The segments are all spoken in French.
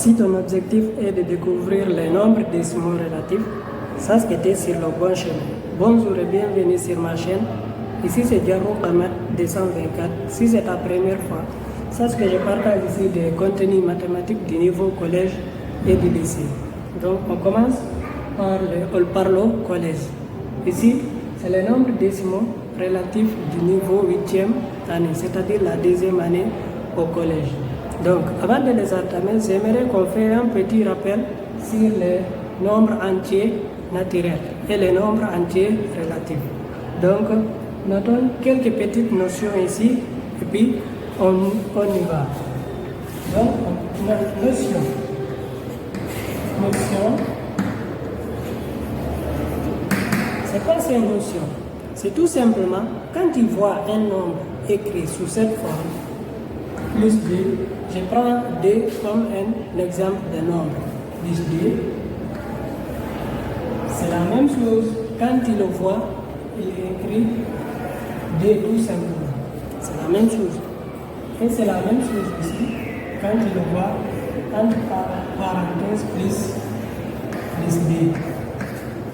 Si ton objectif est de découvrir les nombres décimaux relatifs, sache que tu es sur le bon chemin. Bonjour et bienvenue sur ma chaîne. Ici c'est Diaro Ahmed 224. Si c'est ta première fois, sache que je partage ici des contenus mathématiques du niveau collège et du lycée. Donc on commence par le collège. Ici, c'est les nombres décimaux relatifs du niveau 8e année, c'est-à-dire la deuxième année au collège. Donc, avant de les entamer, j'aimerais qu'on fasse un petit rappel sur les nombres entiers naturels et les nombres entiers relatifs. Donc, notons quelques petites notions ici et puis on y va. Donc, notion. C'est quoi ces notions? C'est tout simplement quand tu vois un nombre écrit sous cette forme, plus 2, je prends 2 comme un exemple de nombre. Plus 2, c'est la même chose. Quand tu le vois, il est écrit 2 tout simplement. C'est la même chose. Et c'est la même chose ici. Quand tu le vois, entre parenthèses plus 2.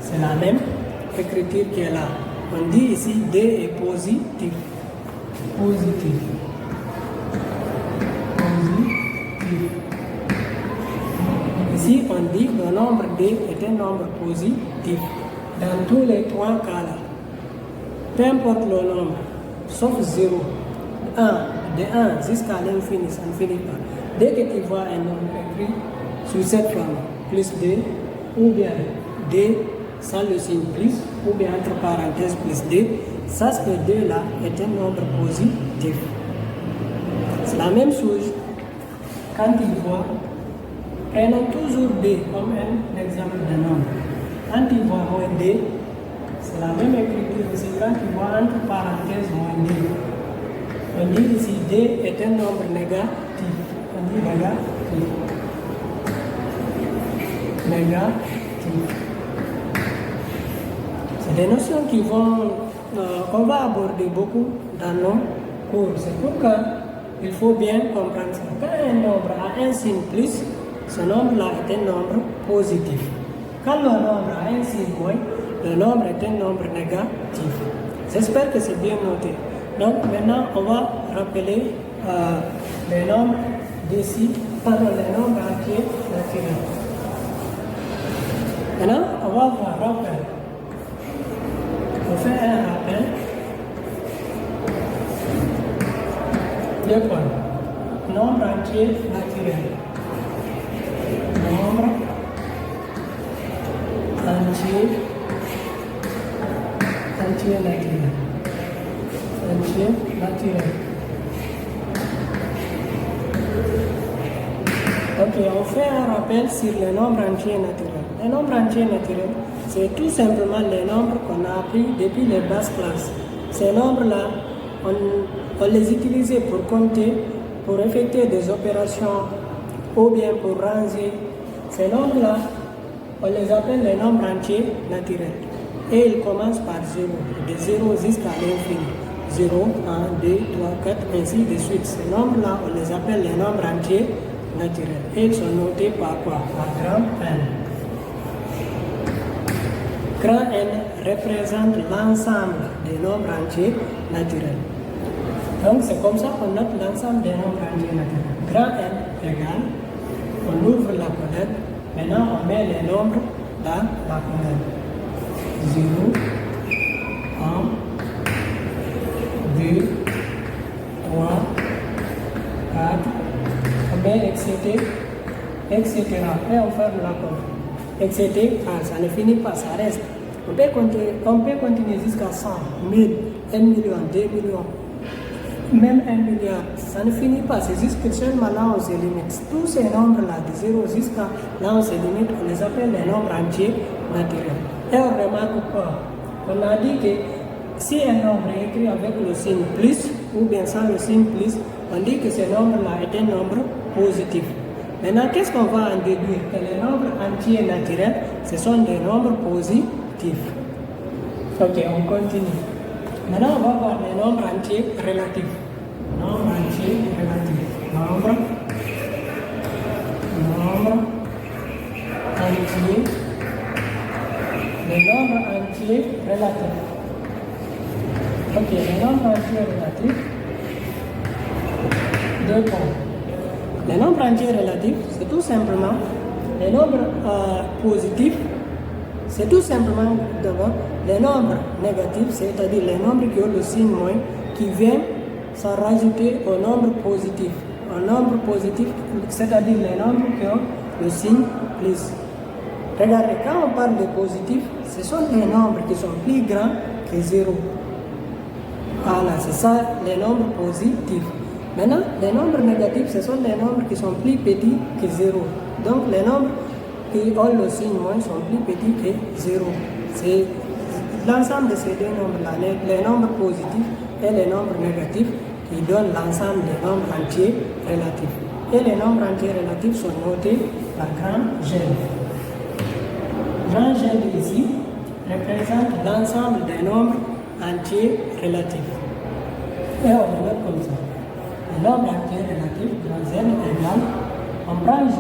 C'est la même écriture qui est là. On dit ici 2 est positif. Positif. Ici, on dit que le nombre 2 est un nombre positif. Dans tous les trois cas là, peu importe le nombre, sauf 0, 1, de 1 jusqu'à l'infini, ça ne finit pas. Dès que tu vois un nombre écrit sous cette forme, plus 2, ou bien 2 sans le signe plus, ou bien entre parenthèses plus 2, sache que 2 là est un nombre positif. C'est la même chose. Quand tu vois, prenons toujours 2 comme un exemple de nombre. Quand tu vois moins 2, c'est la même écriture aussi. Quand tu vois entre parenthèses moins 2, on dit ici 2 est un nombre négatif. On dit négatif. Négatif. C'est des notions qu'on va aborder beaucoup dans nos cours. C'est pourquoi il faut bien comprendre ça. Quand un nombre a un signe plus, ce nombre-là est un nombre positif. Quand le nombre a un signe moins, le nombre est un nombre négatif. J'espère que c'est bien noté. Donc maintenant, on va rappeler les nombres les nombres entiers naturels. Maintenant, on va voir rappel. On fait un rappel. Nombre entier naturel. Nombre entier naturel. Entier naturel. Ok, on fait un rappel sur les nombres entiers naturels. Les nombres entiers naturels, c'est tout simplement les nombres qu'on a appris depuis les basses classes. Ces nombres-là, on les utilisait pour compter, pour effectuer des opérations ou bien pour ranger. Ces nombres-là, on les appelle les nombres entiers naturels. Et ils commencent par 0, de 0 jusqu'à l'infini. 0, 1, 2, 3, 4, ainsi de suite. Ces nombres-là, on les appelle les nombres entiers naturels. Et ils sont notés par quoi? Par grand N. Grand N représente l'ensemble des nombres entiers naturels. Donc c'est comme ça qu'on note l'ensemble des nombres entiers naturels. Grand N égale, on ouvre la colonne, maintenant on met les nombres dans la colonne. 0, 1, 2, 3, 4, on met etc. Après on ferme la colonne. Etc. Ça ne finit pas, ça reste. On peut continuer jusqu'à 100, 1000, 1 million, 2 millions. Même 1 milliard, ça ne finit pas, c'est juste que seulement là on se limite. Tous ces nombres-là, de 0 jusqu'à là on se limite, on les appelle les nombres entiers naturels. Et on remarque quoi? On a dit que si un nombre est écrit avec le signe plus ou bien sans le signe plus, on dit que ce nombre-là est un nombre positif. Maintenant, qu'est-ce qu'on va en déduire? Que les nombres entiers naturels, ce sont des nombres positifs. Ok, on continue. Maintenant, on va voir les nombres entiers relatifs. Nombre entier relatif. nombres entiers, les nombres entiers relatifs. Ok, les nombres entiers relatifs, 2 points. Les nombres entiers relatifs, c'est tout simplement les nombres positifs, c'est tout simplement d'abord les nombres négatifs, c'est-à-dire les nombres qui ont le signe moins, qui viennent s'en rajouter au nombre positif. Un nombre positif, c'est-à-dire les nombres qui ont le signe plus. Regardez, quand on parle de positif, ce sont les nombres qui sont plus grands que 0. Voilà, c'est ça les nombres positifs. Maintenant, les nombres négatifs, ce sont les nombres qui sont plus petits que 0. Donc, les nombres qui ont le signe moins sont plus petits que 0. C'est l'ensemble de ces deux nombres-là, les nombres positifs et les nombres négatifs, qui donnent l'ensemble des nombres entiers relatifs. Et les nombres entiers relatifs sont notés par grand G. Grand G ici représente l'ensemble des nombres entiers relatifs. Et on le note comme ça. Le nombre entier relatif, grand Z égale, on prend 0.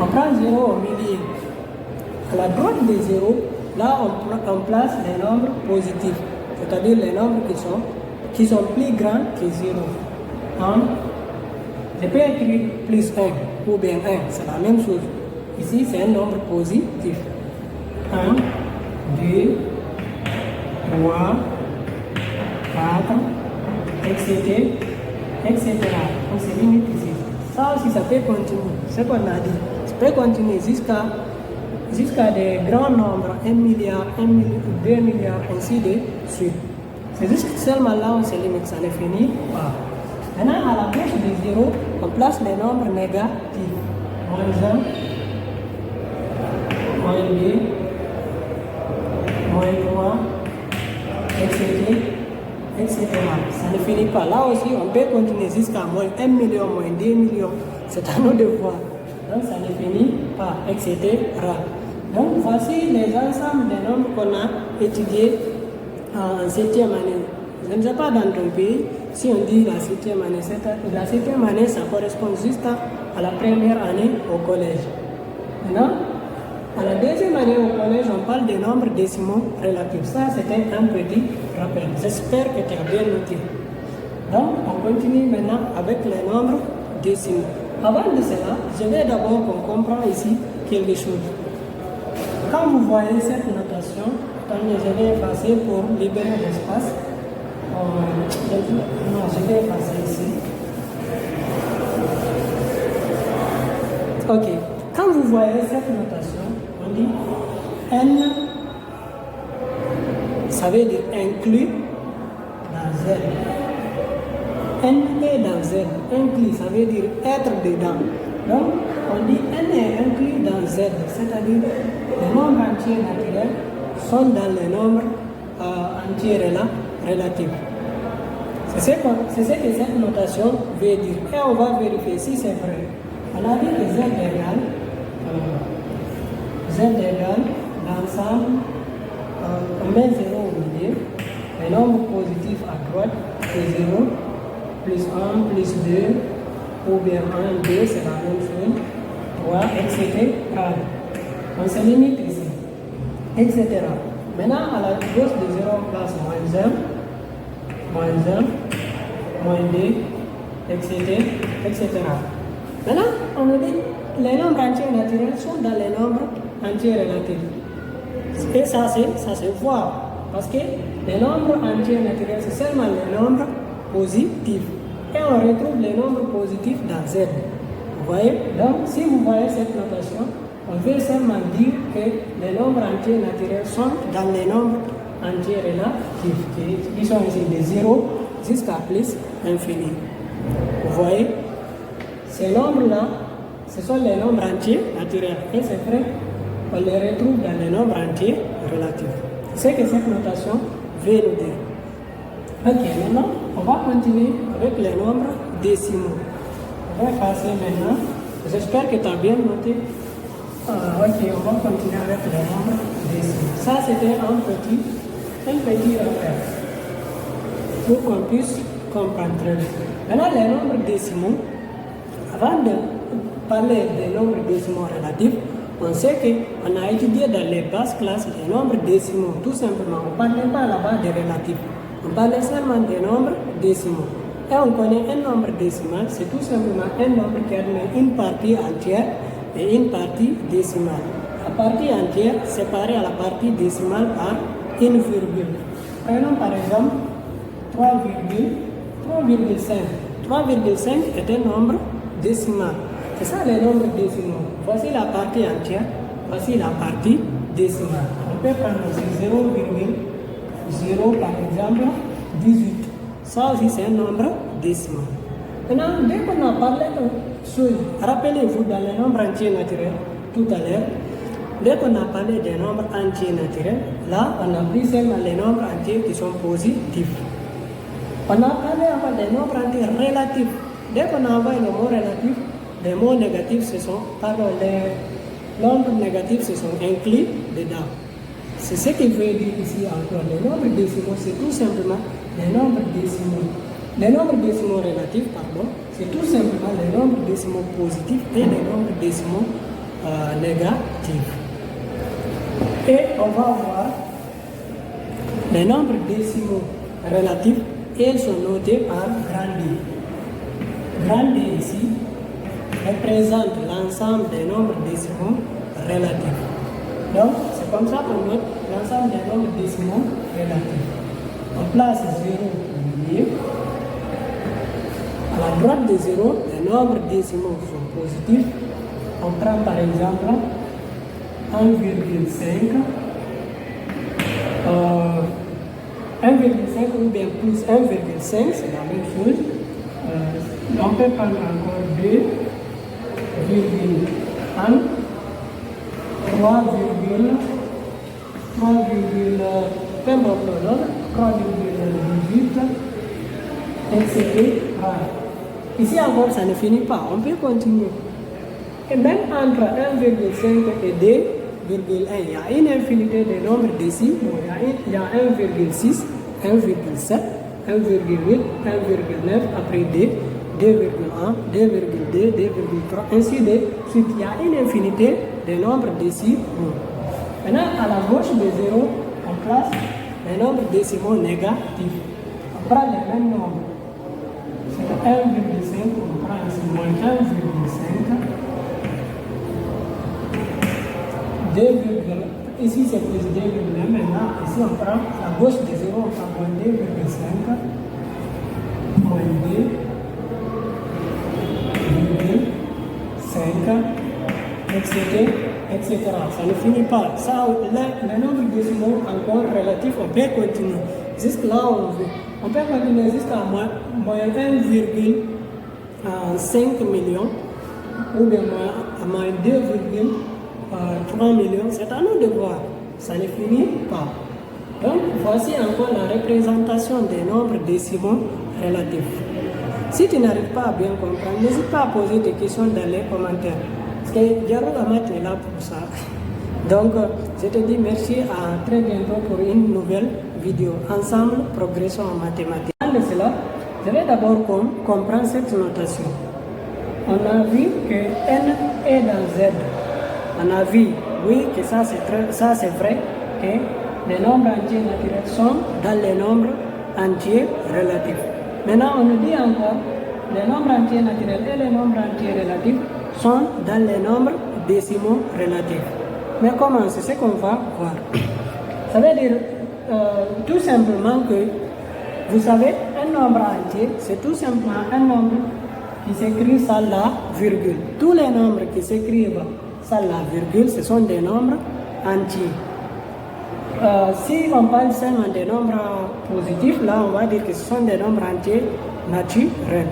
On prend 0 au milieu. À la droite des 0, là on place les nombres positifs, c'est-à-dire les nombres qui sont plus grands que 0. Donc, je peux écrire plus 1 ou bien 1, c'est la même chose. Ici, c'est un nombre positif. 1, 2, 3, 4, etc. On se limite ici. Ça aussi, ça peut continuer. Ce qu'on a dit, ça peut continuer jusqu'à des grands nombres, 1 milliard, 1 milliard, 2 milliards, ainsi de suite. C'est juste seulement là on se limite, ça ne finit pas. Maintenant, à la gauche des 0, on place les nombres négatifs. Moins 1, moins 2, moins 3, etc. Ça ne finit pas. Là aussi, on peut continuer jusqu'à moins 1 million, moins 2 millions. C'est à nous de voir. Donc, ça ne finit pas, etc. Donc, voici les ensembles des nombres qu'on a étudiés en 7e année. Je ne sais pas dans ton pays, si on dit la 7e année, la 7e année, ça correspond juste à la première année au collège. Maintenant, à la deuxième année au collège, on parle des nombres décimaux relatifs. Ça, c'était un petit rappel. J'espère que tu as bien noté. Donc, on continue maintenant avec les nombres décimaux. Avant de cela, je vais d'abord qu'on comprenne ici quelque chose. Quand vous voyez cette notation, attendez, je vais effacer pour libérer l'espace. Non, je vais effacer ici. Ok. Quand vous voyez cette notation, on dit N, ça veut dire inclus dans Z. N est dans Z. Inclus, ça veut dire être dedans. Donc, on dit N est inclus dans Z, c'est-à-dire les nombres entiers naturels sont dans les nombres entiers relatifs. C'est ce que cette notation veut dire. Et on va vérifier si c'est vrai. On a dit que Z égale l'ensemble, on met 0 au milieu, les nombres positifs à droite, c'est 0, plus 1, plus 2, ou bien 1, 2, c'est la même chose, 3, etc. On se limite ici, etc. Maintenant, à la gauche de 0, on place moins 1, moins 2, etc. Maintenant, on nous dit les nombres entiers naturels sont dans les nombres entiers relatifs. Et ça se voit. Parce que les nombres entiers naturels, c'est seulement les nombres positifs. Et on retrouve les nombres positifs dans Z. Vous voyez? Donc, si vous voyez cette notation, on veut seulement dire que les nombres entiers naturels sont dans les nombres entiers relatifs, qui sont ici de 0 jusqu'à plus infini. Vous voyez? Ces nombres-là, ce sont les nombres entiers naturels. Et c'est vrai, on les retrouve dans les nombres entiers relatifs. C'est que cette notation veut nous dire. Ok, maintenant, on va continuer avec les nombres décimaux. On va passer maintenant. J'espère que tu as bien noté. Ok, on va continuer avec les nombres décimaux. Ça, c'était un petit rappel pour qu'on puisse comprendre très bien. Maintenant, les nombres décimaux, avant parler des nombres décimaux relatifs, on sait qu'on a étudié dans les basses classes les nombres décimaux, tout simplement. On ne parlait pas là-bas des relatifs, on parlait seulement des nombres décimaux. Et on connaît un nombre décimal, c'est tout simplement un nombre qui admet une partie entière et une partie décimale. La partie entière séparée à la partie décimale par une virgule. Prenons par exemple 3,5. 3,5 est un nombre décimal. C'est ça les nombres décimaux. Voici la partie entière, voici la partie décimale. On peut prendre aussi 0,0 par exemple 18. Ça aussi c'est un nombre décimal. Maintenant, dès qu'on a parlé de choses, rappelez-vous dans les nombres entiers naturels tout à l'heure, dès qu'on a parlé des nombres entiers naturels, là on a pris seulement les nombres entiers qui sont positifs. On a parlé avant des nombres entiers relatifs. Dès qu'on a envoyé le mot relatif, les mots négatifs les nombres négatifs se sont inclus dedans. C'est ce qu'il veut dire ici encore. Les nombres décimaux, c'est tout simplement les nombres décimaux. Les nombres décimaux relatifs, pardon, c'est tout simplement les nombres décimaux positifs et les nombres décimaux négatifs. Et on va voir les nombres décimaux relatifs, et ils sont notés par grand D. Grand D ici représente l'ensemble des nombres décimaux relatifs. Donc, c'est comme ça qu'on note l'ensemble des nombres décimaux relatifs. On place 0 au milieu. À la droite de 0, les nombres décimaux sont positifs. On prend par exemple 1,5. 1,5 ou bien plus 1,5, c'est la même chose. On peut prendre encore 2,1, 3,18, etc. Ici encore, ça ne finit pas. On peut continuer. Et même entre 1,5 et 2,1, il y a une infinité de nombres décimaux. Il y a 1,6, 1,7, 1,8, 1,9, après 2, 2,1, 2,2, 2,3, ainsi de suite. Il y a une infinité de nombres décimaux. Maintenant, à la gauche de 0, on place les nombres décimaux négatifs. On prend les mêmes nombres. C'est 1,5, on prend ici moins 1,5. 2, ici c'est plus 2,9. Maintenant, ici on prend à gauche de 0, on prend moins 2,5, moins 2,5, etc. Ça ne finit pas. Ça, les nombres décimaux encore relatifs, on peut continuer. Jusque là, on veut. On peut continuer jusqu'à moins 1,5 million ou bien moins 2,3 millions. C'est à nous de voir. Ça ne finit pas. Donc, voici encore la représentation des nombres décimaux relatifs. Si tu n'arrives pas à bien comprendre, n'hésite pas à poser des questions dans les commentaires. Parce que Diallo Amat est là pour ça. Donc, je te dis merci, à très bientôt pour une nouvelle vidéo. Ensemble, progressons en mathématiques. Avant de cela, je vais d'abord comprendre cette notation. On a vu que n est dans z. On a vu, oui, que ça c'est vrai, que les nombres entiers naturels sont dans les nombres entiers relatifs. Maintenant, on nous dit encore, les nombres entiers naturels et les nombres entiers relatifs sont dans les nombres décimaux relatifs. Mais comment? C'est ce qu'on va voir. Ça veut dire tout simplement que, vous savez, un nombre entier, c'est tout simplement un nombre qui s'écrit sans la virgule. Tous les nombres qui s'écrivent sans la virgule, ce sont des nombres entiers. Si on parle seulement des nombres positifs, là on va dire que ce sont des nombres entiers naturels.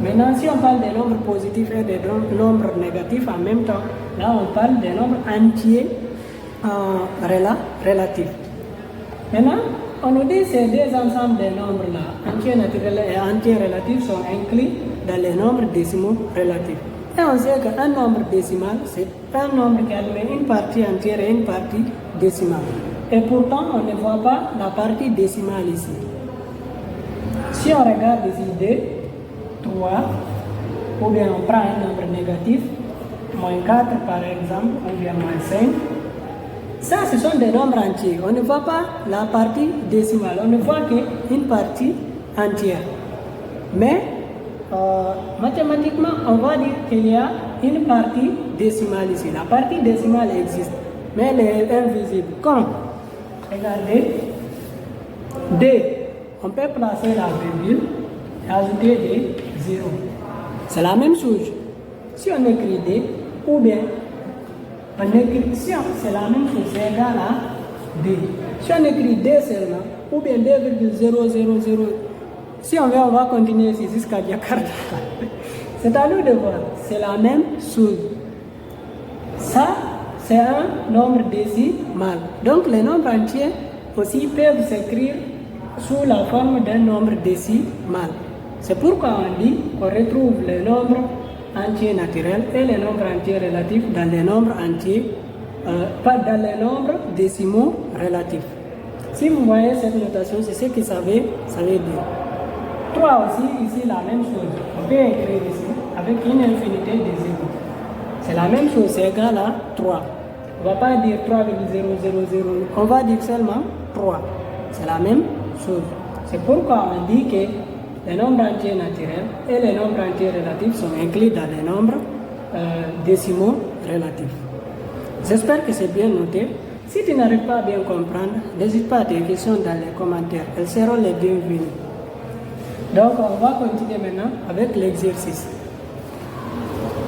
Maintenant, si on parle des nombres positifs et des nombres négatifs en même temps, là on parle des nombres entiers relatifs. Maintenant, on nous dit que ces deux ensembles de nombres-là, entiers naturels et entiers relatifs, sont inclus dans les nombres décimaux relatifs. Et on sait qu'un nombre décimal, c'est un nombre qui admet une partie entière et une partie décimale. Et pourtant, on ne voit pas la partie décimale ici. Si on regarde ici 2, 3, ou bien on prend un nombre négatif, moins 4 par exemple, ou bien moins 5. Ça, ce sont des nombres entiers. On ne voit pas la partie décimale, on ne voit qu'une partie entière. Mais mathématiquement, on va dire qu'il y a une partie décimale ici. La partie décimale existe, mais elle est invisible. Comme, regardez, D, on peut placer la virgule et ajouter des zéros. C'est la même chose. Si on écrit D, ou bien on écrit, si c'est la même chose, c'est égal à D. Si on écrit D seulement, ou bien 2,000, si on veut, on va continuer ici jusqu'à Jakarta. C'est à nous de voir, c'est la même chose. Ça, c'est un nombre décimal. Donc les nombres entiers aussi peuvent s'écrire sous la forme d'un nombre décimal. C'est pourquoi on dit qu'on retrouve les nombres entiers naturels et les nombres entiers relatifs dans les nombres entiers, pas dans les nombres décimaux relatifs. Si vous voyez cette notation, c'est ce que ça veut dire. 3 aussi, ici la même chose. On peut écrire ici avec une infinité de zéros. C'est la même chose, c'est égal à 3. On ne va pas dire 3,000, on va dire seulement 3. C'est la même chose. C'est pourquoi on dit que les nombres entiers naturels et les nombres entiers relatifs sont inclus dans les nombres décimaux relatifs. J'espère que c'est bien noté. Si tu n'arrives pas à bien comprendre, n'hésite pas à tes questions dans les commentaires. Elles seront les bienvenues. Donc, on va continuer maintenant avec l'exercice.